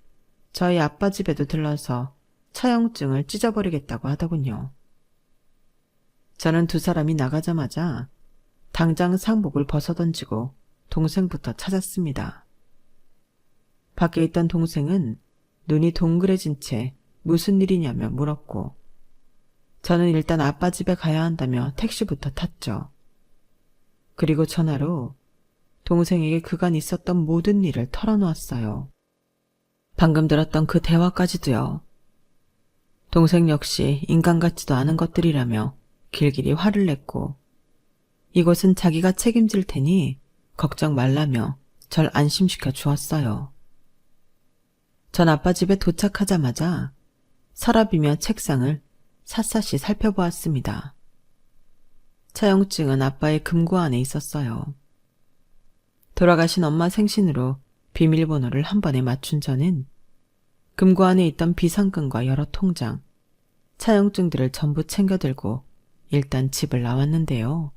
저희 아빠 집에도 들러서 차용증을 찢어버리겠다고 하더군요. 저는 두 사람이 나가자마자 당장 상복을 벗어던지고 동생부터 찾았습니다. 밖에 있던 동생은 눈이 동그래진 채 무슨 일이냐며 물었고 저는 일단 아빠 집에 가야 한다며 택시부터 탔죠. 그리고 전화로 동생에게 그간 있었던 모든 일을 털어놓았어요. 방금 들었던 그 대화까지도요. 동생 역시 인간 같지도 않은 것들이라며 길길이 화를 냈고 이곳은 자기가 책임질 테니 걱정 말라며 절 안심시켜 주었어요. 전 아빠 집에 도착하자마자 서랍이며 책상을 샅샅이 살펴보았습니다. 차용증은 아빠의 금고 안에 있었어요. 돌아가신 엄마 생신으로 비밀번호를 한 번에 맞춘 저는 금고 안에 있던 비상금과 여러 통장, 차용증들을 전부 챙겨들고 일단 집을 나왔는데요.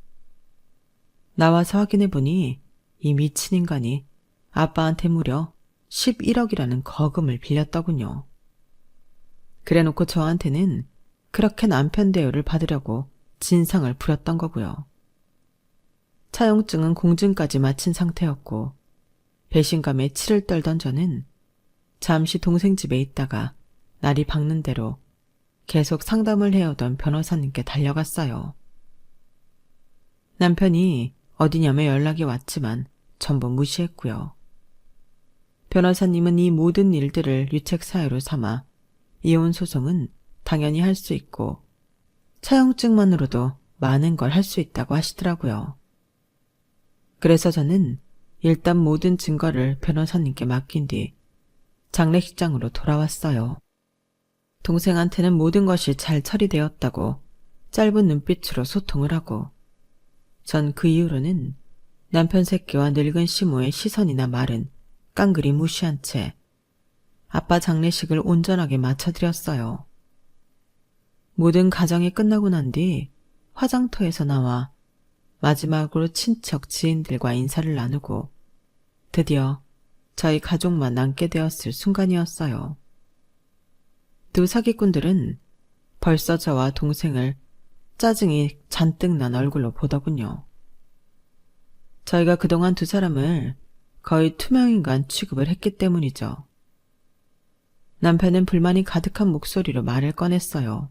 나와서 확인해보니 이 미친 인간이 아빠한테 무려 11억이라는 거금을 빌렸더군요. 그래놓고 저한테는 그렇게 남편 대우를 받으려고 진상을 부렸던 거고요. 차용증은 공증까지 마친 상태였고 배신감에 치를 떨던 저는 잠시 동생 집에 있다가 날이 밝는 대로 계속 상담을 해오던 변호사님께 달려갔어요. 남편이 어디냐며 연락이 왔지만 전부 무시했고요. 변호사님은 이 모든 일들을 유책 사유로 삼아 이혼 소송은 당연히 할 수 있고 차용증만으로도 많은 걸 할 수 있다고 하시더라고요. 그래서 저는 일단 모든 증거를 변호사님께 맡긴 뒤 장례식장으로 돌아왔어요. 동생한테는 모든 것이 잘 처리되었다고 짧은 눈빛으로 소통을 하고 전 그 이후로는 남편 새끼와 늙은 시모의 시선이나 말은 깡그리 무시한 채 아빠 장례식을 온전하게 마쳐드렸어요. 모든 가정이 끝나고 난 뒤 화장터에서 나와 마지막으로 친척 지인들과 인사를 나누고 드디어 저희 가족만 남게 되었을 순간이었어요. 두 사기꾼들은 벌써 저와 동생을 짜증이 잔뜩 난 얼굴로 보더군요. 저희가 그동안 두 사람을 거의 투명인간 취급을 했기 때문이죠. 남편은 불만이 가득한 목소리로 말을 꺼냈어요.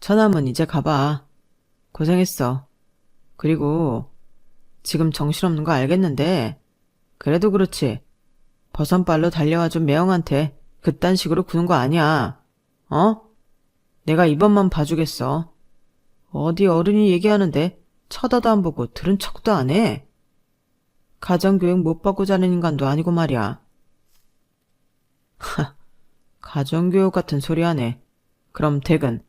처남은 이제 가봐. 고생했어. 그리고 지금 정신없는 거 알겠는데 그래도 그렇지. 버선발로 달려와준 매형한테 그딴 식으로 구는 거 아니야. 어? 내가 이번만 봐주겠어. 어디 어른이 얘기하는데 쳐다도 안 보고 들은 척도 안 해. 가정교육 못 받고 자는 인간도 아니고 말이야. 하, 가정교육 같은 소리 하네. 그럼 댁은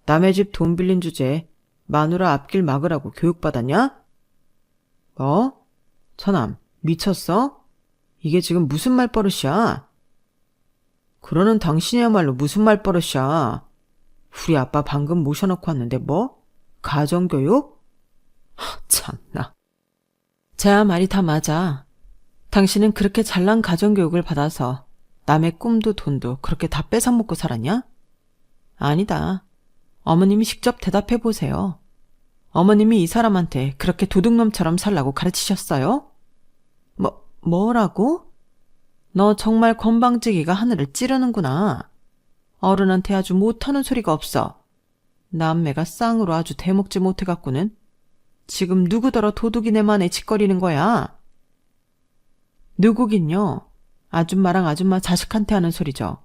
남의 집 돈 빌린 주제에 마누라 앞길 막으라고 교육받았냐? 뭐? 처남, 미쳤어? 이게 지금 무슨 말버릇이야? 그러는 당신이야말로 무슨 말버릇이야? 우리 아빠 방금 모셔놓고 왔는데 뭐? 가정교육? 참나. 제 말이 다 맞아. 당신은 그렇게 잘난 가정교육을 받아서 남의 꿈도 돈도 그렇게 다 뺏어먹고 살았냐? 아니다. 어머님이 직접 대답해보세요. 어머님이 이 사람한테 그렇게 도둑놈처럼 살라고 가르치셨어요? 뭐라고? 너 정말 건방지기가 하늘을 찌르는구나. 어른한테 아주 못하는 소리가 없어. 남매가 쌍으로 아주 대먹지 못해갖고는 지금 누구더러 도둑이네 만에 짓거리는 거야. 누구긴요. 아줌마랑 아줌마 자식한테 하는 소리죠.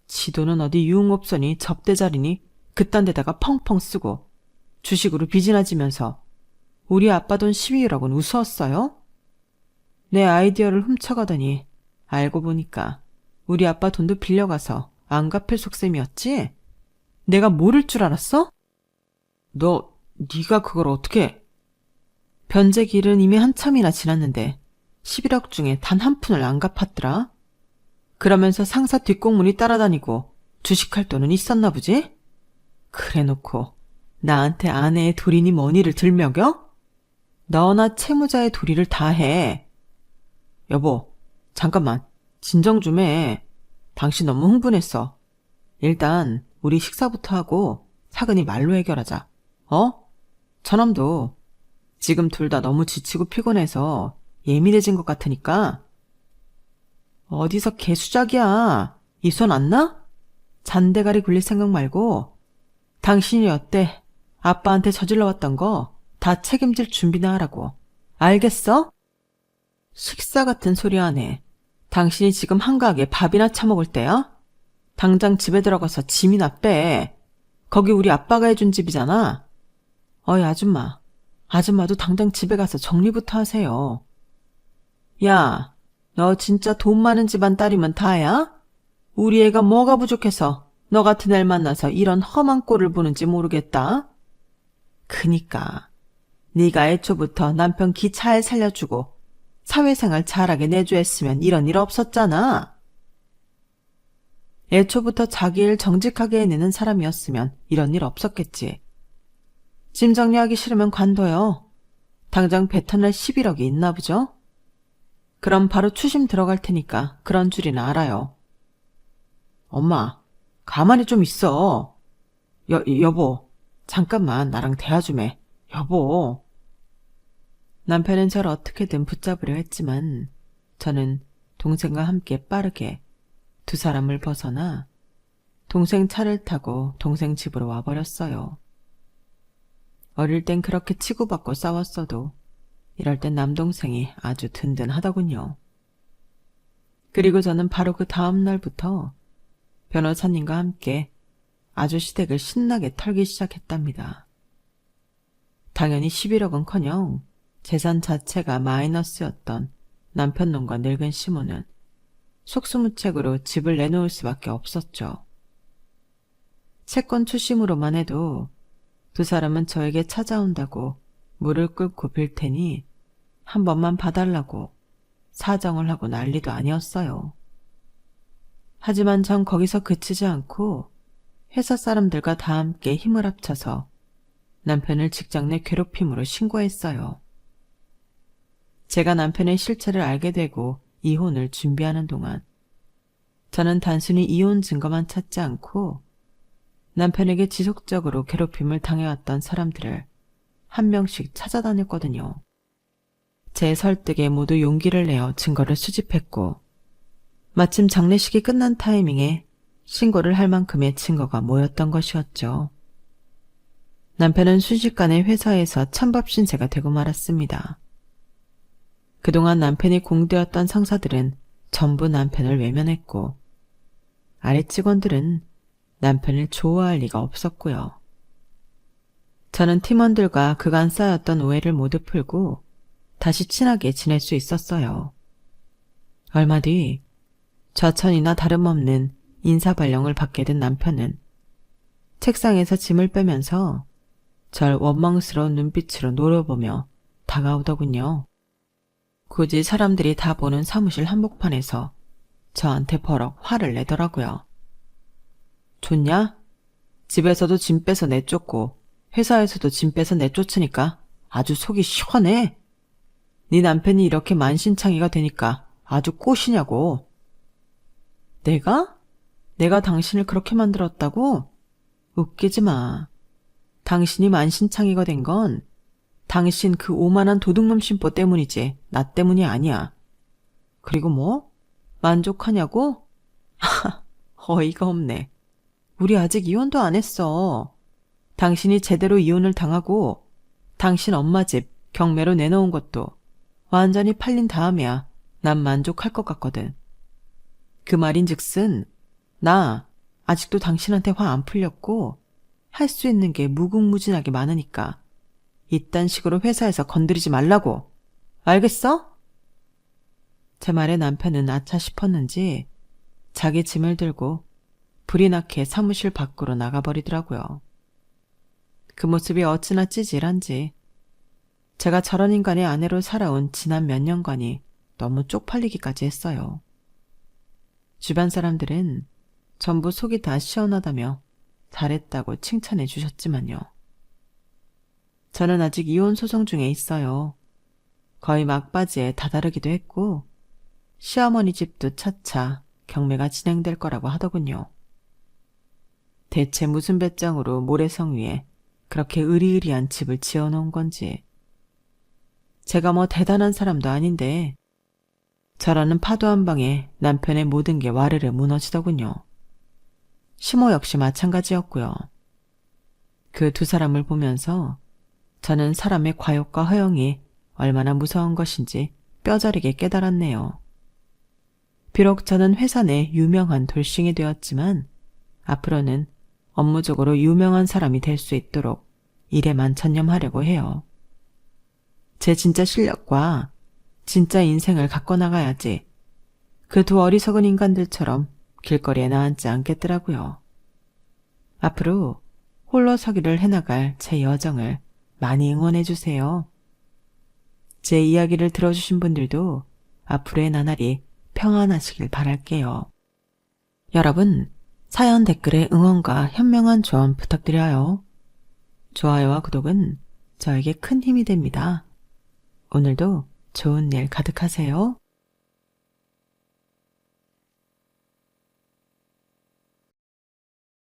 지도는 어디 유흥업소니 접대자리니 그딴 데다가 펑펑 쓰고 주식으로 빚이나 지면서 우리 아빠 돈 12억은 우스웠어요? 내 아이디어를 훔쳐가더니 알고 보니까 우리 아빠 돈도 빌려가서 안 갚을 속셈이었지? 내가 모를 줄 알았어? 네가 그걸 어떻게... 변제기일은 이미 한참이나 지났는데 11억 중에 단 한 푼을 안 갚았더라. 그러면서 상사 뒷공문이 따라다니고 주식할 돈은 있었나 보지? 그래놓고 나한테 아내의 도리니 뭐니를 들먹여? 너나 채무자의 도리를 다 해. 여보, 잠깐만. 진정 좀 해. 당신 너무 흥분했어. 일단 우리 식사부터 하고 차근히 말로 해결하자. 어? 처남도 지금 둘 다 너무 지치고 피곤해서 예민해진 것 같으니까. 어디서 개수작이야. 이 손 안 나? 잔대가리 굴릴 생각 말고 당신이 여태 아빠한테 저질러왔던 거 다 책임질 준비나 하라고. 알겠어? 식사 같은 소리 하네. 당신이 지금 한가하게 밥이나 처먹을 때야? 당장 집에 들어가서 짐이나 빼. 거기 우리 아빠가 해준 집이잖아. 어이 아줌마. 아줌마도 당장 집에 가서 정리부터 하세요. 야, 너 진짜 돈 많은 집안 딸이면 다야? 우리 애가 뭐가 부족해서 너 같은 애를 만나서 이런 험한 꼴을 보는지 모르겠다. 그니까 네가 애초부터 남편 기 잘 살려주고 사회생활 잘하게 내조했으면 이런 일 없었잖아. 애초부터 자기 일 정직하게 해내는 사람이었으면 이런 일 없었겠지. 짐 정리하기 싫으면 관둬요. 당장 뱉어낼 11억이 있나 보죠? 그럼 바로 추심 들어갈 테니까 그런 줄이나 알아요. 엄마, 가만히 좀 있어. 여보, 잠깐만 나랑 대화 좀 해. 여보. 남편은 저를 어떻게든 붙잡으려 했지만 저는 동생과 함께 빠르게 두 사람을 벗어나 동생 차를 타고 동생 집으로 와버렸어요. 어릴 땐 그렇게 치고받고 싸웠어도 이럴 땐 남동생이 아주 든든하더군요. 그리고 저는 바로 그 다음 날부터 변호사님과 함께 아저씨 댁을 신나게 털기 시작했답니다. 당연히 11억은커녕 재산 자체가 마이너스였던 남편 놈과 늙은 시모는 속수무책으로 집을 내놓을 수밖에 없었죠. 채권 추심으로만 해도 두 사람은 저에게 찾아온다고 무릎 꿇고 빌 테니 한 번만 봐달라고 사정을 하고 난리도 아니었어요. 하지만 전 거기서 그치지 않고 회사 사람들과 다 함께 힘을 합쳐서 남편을 직장 내 괴롭힘으로 신고했어요. 제가 남편의 실체를 알게 되고 이혼을 준비하는 동안 저는 단순히 이혼 증거만 찾지 않고 남편에게 지속적으로 괴롭힘을 당해왔던 사람들을 한 명씩 찾아다녔거든요. 제 설득에 모두 용기를 내어 증거를 수집했고 마침 장례식이 끝난 타이밍에 신고를 할 만큼의 증거가 모였던 것이었죠. 남편은 순식간에 회사에서 찬밥 신세가 되고 말았습니다. 그동안 남편이 공되었던 상사들은 전부 남편을 외면했고 아래 직원들은 남편을 좋아할 리가 없었고요. 저는 팀원들과 그간 쌓였던 오해를 모두 풀고 다시 친하게 지낼 수 있었어요. 얼마 뒤 좌천이나 다름없는 인사발령을 받게 된 남편은 책상에서 짐을 빼면서 절 원망스러운 눈빛으로 노려보며 다가오더군요. 굳이 사람들이 다 보는 사무실 한복판에서 저한테 버럭 화를 내더라고요. 좋냐? 집에서도 짐 빼서 내쫓고 회사에서도 짐 빼서 내쫓으니까 아주 속이 시원해. 네 남편이 이렇게 만신창이가 되니까 아주 꼬시냐고. 내가 당신을 그렇게 만들었다고? 웃기지 마. 당신이 만신창이가 된 건 당신 그 오만한 도둑놈 심보 때문이지 나 때문이 아니야. 그리고 뭐? 만족하냐고? 어이가 없네. 우리 아직 이혼도 안 했어. 당신이 제대로 이혼을 당하고 당신 엄마 집 경매로 내놓은 것도 완전히 팔린 다음이야 난 만족할 것 같거든. 그 말인즉슨 나 아직도 당신한테 화 안 풀렸고 할 수 있는 게 무궁무진하게 많으니까 이딴 식으로 회사에서 건드리지 말라고. 알겠어? 제 말에 남편은 아차 싶었는지 자기 짐을 들고 불이 나게 사무실 밖으로 나가버리더라고요. 그 모습이 어찌나 찌질한지 제가 저런 인간의 아내로 살아온 지난 몇 년간이 너무 쪽팔리기까지 했어요. 주변 사람들은 전부 속이 다 시원하다며 잘했다고 칭찬해 주셨지만요. 저는 아직 이혼 소송 중에 있어요. 거의 막바지에 다다르기도 했고 시어머니 집도 차차 경매가 진행될 거라고 하더군요. 대체 무슨 배짱으로 모래성 위에 그렇게 으리으리한 집을 지어놓은 건지. 제가 뭐 대단한 사람도 아닌데 저라는 파도 한 방에 남편의 모든 게 와르르 무너지더군요. 시모 역시 마찬가지였고요. 그 두 사람을 보면서 저는 사람의 과욕과 허영이 얼마나 무서운 것인지 뼈저리게 깨달았네요. 비록 저는 회사 내 유명한 돌싱이 되었지만 앞으로는 업무적으로 유명한 사람이 될 수 있도록 일에만 전념하려고 해요. 제 진짜 실력과 진짜 인생을 갖고 나가야지 그 두 어리석은 인간들처럼 길거리에 나앉지 않겠더라고요. 앞으로 홀로 서기를 해나갈 제 여정을 많이 응원해주세요. 제 이야기를 들어주신 분들도 앞으로의 나날이 평안하시길 바랄게요. 여러분, 사연 댓글에 응원과 현명한 조언 부탁드려요. 좋아요와 구독은 저에게 큰 힘이 됩니다. 오늘도 좋은 일 가득하세요.